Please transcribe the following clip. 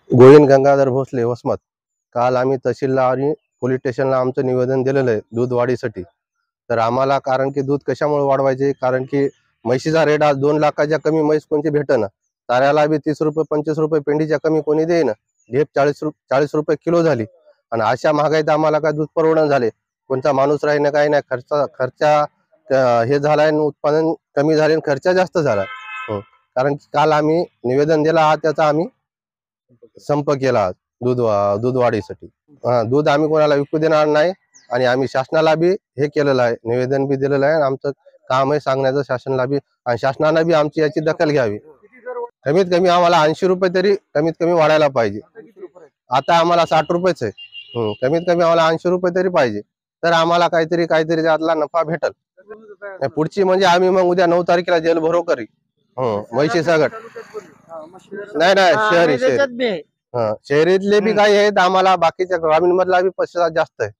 गोविंद गंगाधर भोसले वसमत. काल आम्ही तहसीलला आणि पोलीस स्टेशनला आमचं निवेदन दिलेलं आहे दूध वाढीसाठी. तर आम्हाला कारण की दूध कशामुळे वाढवायचे, कारण की म्हशीचा रेट आज 2 लाखाच्या कमी म्हैस कोणती भेटेना. चाऱ्याला बी 30 रुपये 25 रुपये पेंडीच्या कमी कोणी देईना. ढेप 40 रुपये किलो झाली. आणि अशा महागाईत आम्हाला काय दूध परवडण झाले. कोणता माणूस राहीना काही नाही. खर्चा हे झालाय, उत्पादन कमी झाले, खर्च जास्त झाला. कारण की काल आम्ही निवेदन दिला, हा त्याचा आम्ही संप केला दूध वाढीसाठी. दूध आम्ही कोणाला विकू देणार नाही आणि आम्ही शासनाला बी हे केलेलं आहे, निवेदन बी दिलेलं आहे. आमचं काम आहे सांगण्याचं शासनाला बी, आणि शासनाने बी आमची याची दखल घ्यावी. कमीत कमी आम्हाला 80 रुपये तरी कमीत कमी वाढायला पाहिजे. आता आम्हाला 60 रुपयेच आहे. कमीत कमी आम्हाला 80 रुपये तरी पाहिजे, तर आम्हाला काहीतरी त्यातला नफा भेटल. पुढची म्हणजे आम्ही मग उद्या 9 तारखेला जेल भरो करी. म्हैशी सगट नाही शहरी शहरीतले बी काही आहेत, आम्हाला बाकीच्या ग्रामीण मधला बी 50 जास्त आहे.